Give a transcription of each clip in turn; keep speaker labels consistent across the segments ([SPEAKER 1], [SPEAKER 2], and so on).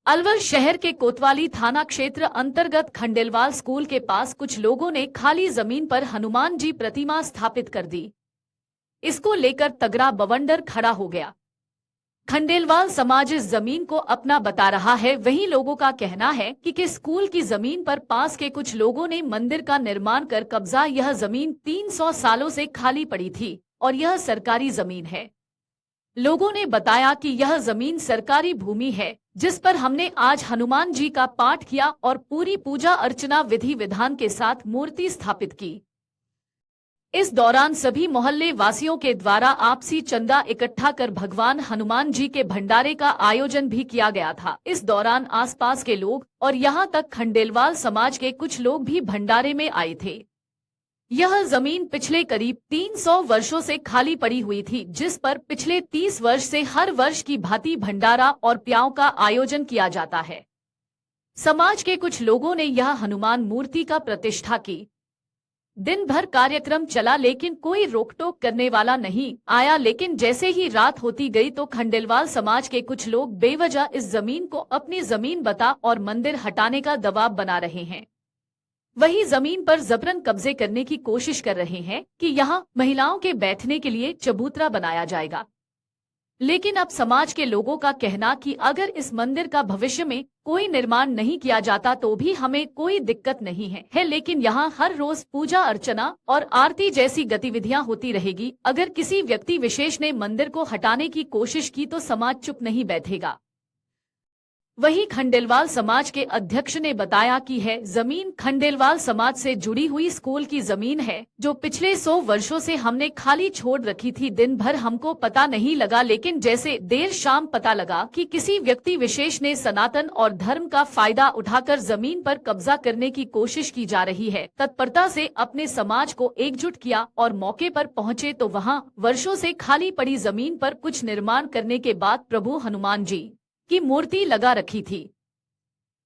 [SPEAKER 1] अलवर शहर के कोतवाली थाना क्षेत्र अंतर्गत खंडेलवाल स्कूल के पास कुछ लोगों ने खाली जमीन पर हनुमान जी प्रतिमा स्थापित कर दी। इसको लेकर तगड़ा बवंडर खड़ा हो गया। खंडेलवाल समाज इस जमीन को अपना बता रहा है। वहीं लोगों का कहना है कि स्कूल की जमीन पर पास के कुछ लोगों ने मंदिर का निर्माण कर कब्जा। यह जमीन 300 सालों से खाली पड़ी थी और यह सरकारी जमीन है। लोगों ने बताया कि यह जमीन सरकारी भूमि है, जिस पर हमने आज हनुमान जी का पाठ किया और पूरी पूजा अर्चना विधि विधान के साथ मूर्ति स्थापित की। इस दौरान सभी मोहल्ले वासियों के द्वारा आपसी चंदा इकट्ठा कर भगवान हनुमान जी के भंडारे का आयोजन भी किया गया था। इस दौरान आसपास के लोग और यहां तक खंडेलवाल समाज के कुछ लोग भी भंडारे में आए थे। यह जमीन पिछले करीब 300 वर्षों से खाली पड़ी हुई थी, जिस पर पिछले 30 वर्ष से हर वर्ष की भांति भंडारा और प्याव का आयोजन किया जाता है। समाज के कुछ लोगों ने यह हनुमान मूर्ति का प्रतिष्ठा की। दिन भर कार्यक्रम चला, लेकिन कोई रोकटोक करने वाला नहीं आया। लेकिन जैसे ही रात होती गई तो खंडेलवाल समाज के कुछ लोग बेवजह इस जमीन को अपनी जमीन बता और मंदिर हटाने का दबाव बना रहे हैं। वही जमीन पर जबरन कब्जे करने की कोशिश कर रहे हैं कि यहाँ महिलाओं के बैठने के लिए चबूतरा बनाया जाएगा। लेकिन अब समाज के लोगों का कहना कि अगर इस मंदिर का भविष्य में कोई निर्माण नहीं किया जाता तो भी हमें कोई दिक्कत नहीं है। लेकिन यहाँ हर रोज पूजा अर्चना और आरती जैसी गतिविधियां होती रहेगी। अगर किसी व्यक्ति विशेष ने मंदिर को हटाने की कोशिश की तो समाज चुप नहीं बैठेगा। वहीं खंडेलवाल समाज के अध्यक्ष ने बताया कि जमीन खंडेलवाल समाज से जुड़ी हुई स्कूल की जमीन है, जो पिछले 100 वर्षों से हमने खाली छोड़ रखी थी। दिन भर हमको पता नहीं लगा, लेकिन जैसे देर शाम पता लगा कि किसी व्यक्ति विशेष ने सनातन और धर्म का फायदा उठाकर जमीन पर कब्जा करने की कोशिश की जा रही है। तत्परता से अपने समाज को एकजुट किया और मौके पर पहुँचे तो वहाँ वर्षों से खाली पड़ी जमीन पर कुछ निर्माण करने के बाद प्रभु हनुमान जी की मूर्ति लगा रखी थी।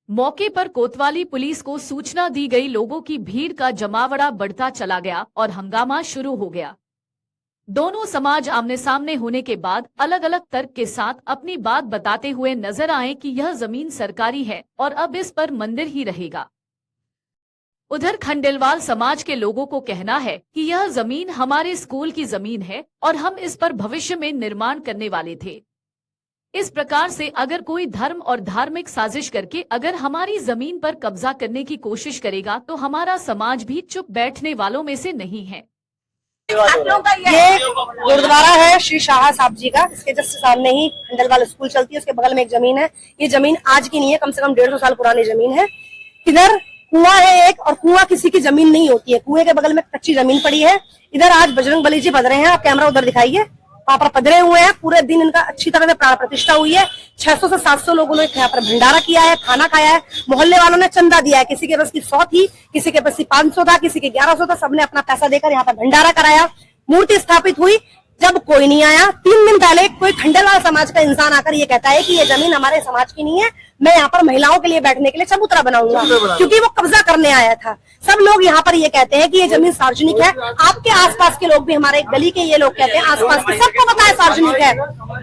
[SPEAKER 1] मौके पर कोतवाली पुलिस को सूचना दी गई। लोगों की भीड़ का जमावड़ा बढ़ता चला गया और हंगामा शुरू हो गया। दोनों समाज आमने सामने होने के बाद अलग अलग तर्क के साथ अपनी बात बताते हुए नजर आए कि यह जमीन सरकारी है और अब इस पर मंदिर ही रहेगा। उधर खंडेलवाल समाज के लोगों को कहना है कि यह जमीन हमारे स्कूल की जमीन है और हम इस पर भविष्य में निर्माण करने वाले थे। इस प्रकार से अगर कोई धर्म और धार्मिक साजिश करके अगर हमारी जमीन पर कब्जा करने की कोशिश करेगा तो हमारा समाज भी चुप बैठने वालों में से नहीं है।
[SPEAKER 2] ये गुरुद्वारा है श्री शाह साहब जी का, इसके जस्ट सामने ही खंडेलवाल स्कूल चलती है, उसके बगल में एक जमीन है। ये जमीन आज की नहीं है, कम से कम 150 साल पुरानी जमीन है। इधर कुआं है एक, और कुआं किसी की जमीन नहीं होती है। कुएं के बगल में कच्ची जमीन पड़ी है। इधर आज बजरंग बली जी बध रहे हैं, आप कैमरा उधर दिखाइए। वहाँ पर पधरे हुए हैं, पूरे दिन इनका अच्छी तरह से प्राण प्रतिष्ठा हुई है। 600 से 700 लोगों ने यहाँ पर भंडारा किया है, खाना खाया है। मोहल्ले वालों ने चंदा दिया है, किसी के पास 100 थी, किसी के पास 500 था, किसी के 1100 था। सबने अपना पैसा देकर यहाँ पर भंडारा कराया। मूर्ति स्थापित हुई। जब कोई नहीं आया, 3 दिन पहले कोई खंडेलवाल समाज का इंसान आकर ये कहता है कि ये जमीन हमारे समाज की नहीं है, मैं यहाँ पर महिलाओं के लिए बैठने के लिए चबूतरा बनाऊंगा, क्योंकि वो कब्जा करने आया था। सब लोग यहाँ पर ये कहते हैं कि ये जमीन सार्वजनिक है। आपके आसपास के लोग भी, हमारे गली के ये लोग कहते हैं, आसपास के सबको पता है सार्वजनिक है।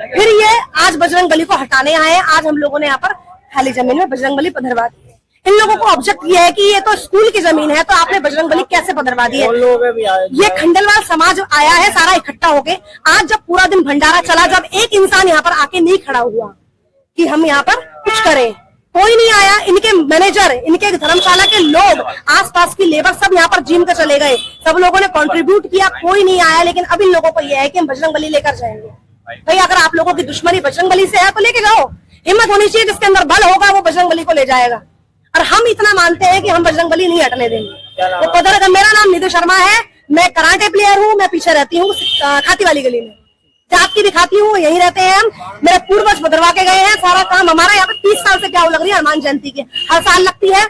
[SPEAKER 2] फिर ये आज बजरंग बली को हटाने आए। आज हम लोगों ने यहाँ पर खाली जमीन में बजरंग बली पधरवा दी। इन लोगों को ऑब्जेक्ट किया है कि ये तो स्कूल की जमीन है, तो आपने बजरंग बली कैसे पधरवा दी है। ये खंडेलवाल समाज आया है सारा इकट्ठा होके। आज जब पूरा दिन भंडारा चला, जब एक इंसान यहाँ पर आके नहीं खड़ा हुआ कि हम यहाँ पर कुछ करें, कोई नहीं आया। इनके मैनेजर, इनके धर्मशाला के लोग, आसपास की लेबर सब यहाँ पर जिम के चले गए। सब लोगों ने कंट्रीब्यूट किया, कोई नहीं आया। लेकिन अब इन लोगों को यह है कि हम बजरंग बली लेकर जाएंगे। भाई अगर आप लोगों की दुश्मनी बजरंग बली से है तो लेके जाओ। हिम्मत होनी चाहिए, जिसके अंदर बल होगा वो बजरंग बली को ले जाएगा। और हम इतना मानते हैं कि हम बजरंग बली नहीं हटने देंगे। वो पधर, मेरा नाम निधि शर्मा है, मैं कराटे प्लेयर हूँ। मैं पीछे रहती हूँ खाती वाली गली में, आपकी दिखाती हूँ, यही रहते हैं हम। मेरे पूर्वज बदरवा के गए हैं। सारा काम हमारा यहाँ पे 30 साल से क्या लग रही है, हनुमान जयंती की हर साल लगती है।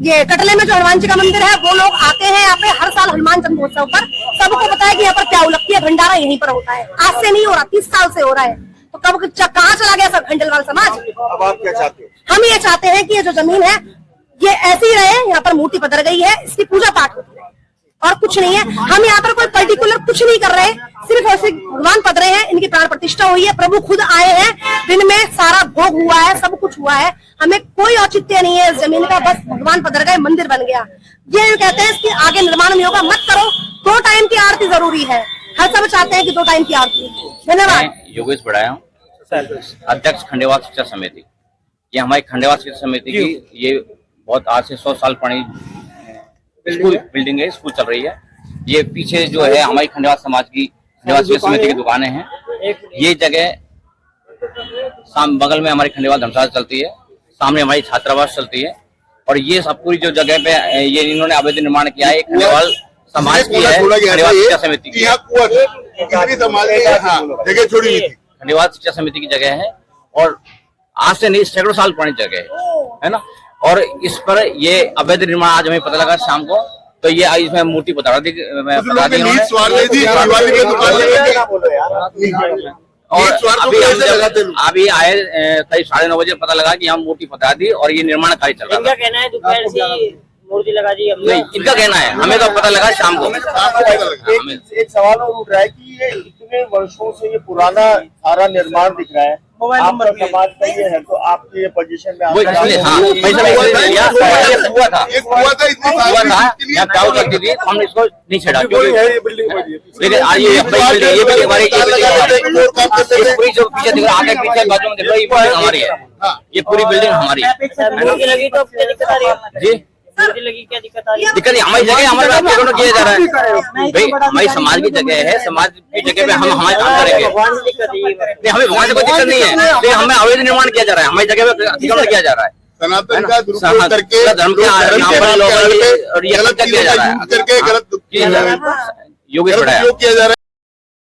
[SPEAKER 2] ये कटले में जो हनुमान जी का मंदिर है, वो लोग आते हैं यहाँ पे हर साल हनुमान जन्मोत्सव पर। सबको पता है कि यहाँ पर क्या लगती है, भंडारा यहीं पर होता है। आज से नहीं हो रहा, 30 साल से हो रहा है। तो कब कहाँ चला गया सब खंडेलवाल समाज।
[SPEAKER 3] अब आप क्या चाहते हो?
[SPEAKER 2] हम ये चाहते हैं कि ये जो जमीन है ये ऐसी ही रहे, यहाँ पर मूर्ति पधर गई है, इसकी पूजा पाठ होती है। और कुछ नहीं है। हम यहाँ पर कोई पर्टिकुलर कुछ नहीं कर रहे, सिर्फ और सिर्फ भगवान पध रहे हैं, इनकी प्राण प्रतिष्ठा हुई है, प्रभु खुद आए हैं, दिन में सारा भोग हुआ है, सब कुछ हुआ है, हमें कोई औचित्य नहीं है इस जमीन का, बस भगवान पधर गए, मंदिर बन गया। ये कहते हैं इसकी आगे निर्माण नहीं होगा, मत करो, 2 टाइम की आरती जरूरी है, हर सब चाहते हैं कि 2 टाइम की आरती। धन्यवाद।
[SPEAKER 3] मैं योगेश बढ़ाया हूँ, अध्यक्ष खंडेवाल शिक्षा समिति। ये हमारी खंडेवाल शिक्षा समिति की ये बहुत आज से 100 साल पुरानी स्कूल बिल्डिंग है, स्कूल चल रही है। ये पीछे जो है हमारी खंडेवाल समाज की खंडेवाल शिक्षा समिति की दुकानें हैं। ये जगह बगल में हमारी खंडेवाल धर्मशाला चलती है, सामने हमारी छात्रावास चलती है, और ये सब पूरी जो जगह पे ये इन्होंने अवैध निर्माण किया है, खंडेवाल समाज की है, खंडेवाल शिक्षा समिति की
[SPEAKER 4] जगह छोड़ी हुई थी,
[SPEAKER 3] खंडेवाल शिक्षा समिति की जगह है, और आज से नहीं सैकड़ों साल पुरानी जगह है ना। और इस पर ये अवैध निर्माण आज हमें पता लगा शाम को, तो ये इसमें मूर्ति बता दी अभी आए करीब 9:30 बजे पता लगा कि यहाँ मूर्ति पता दी और ये निर्माण कार्य चल रहा है।
[SPEAKER 5] इनका कहना है दोपहर से मूर्ति लगा दी हमने।
[SPEAKER 3] नहीं, इनका कहना है, हमें तो पता लगा शाम को।
[SPEAKER 6] एक सवाल और उठ रहा है कि ये इतने वर्षों से ये पुराना सारा निर्माण दिख रहा है, आपका समाज का ये है, तो आपकी ये पोजीशन में
[SPEAKER 3] वो इसलिए हुआ था यहाँ चाव करती थी, हमने इसको नहीं छेड़ा, लेकिन आज ये बिल्डिंग हमारी, पूरी जो पीछे दिख रहा है, आगे पीछे बाजू में दिख रहा है, ये बिल्डिंग हमारी है, ये पूरी बिल्डिंग हमारी है।
[SPEAKER 5] मूर्ति लगी तो क्या दिक्कत आ रही है
[SPEAKER 3] जी?
[SPEAKER 5] मूर्ति लगी क्या दिक्कत आ रही है?
[SPEAKER 3] दिक्कत नहीं, हमारी जगह हमारे साथ किया जा रहा है भाई, हमारी समाज की जगह है, समाज की जगह पे हम हमारे काम करेंगे।
[SPEAKER 5] भगवान से दिक्कत है ये।
[SPEAKER 3] नहीं, हमें भगवान से कोई दिक्कत नहीं है, लेकिन हमें अवैध निर्माण किया जा रहा है, हमारी जगह पे अतिक्रमण किया जा रहा है,
[SPEAKER 4] सनातन का दुरुपयोग करके
[SPEAKER 3] धर्म के नाम पर लोग और ये किया जा रहा है।
[SPEAKER 4] गलत
[SPEAKER 3] योगेश बढ़ाया।
[SPEAKER 4] किया जा रहा है।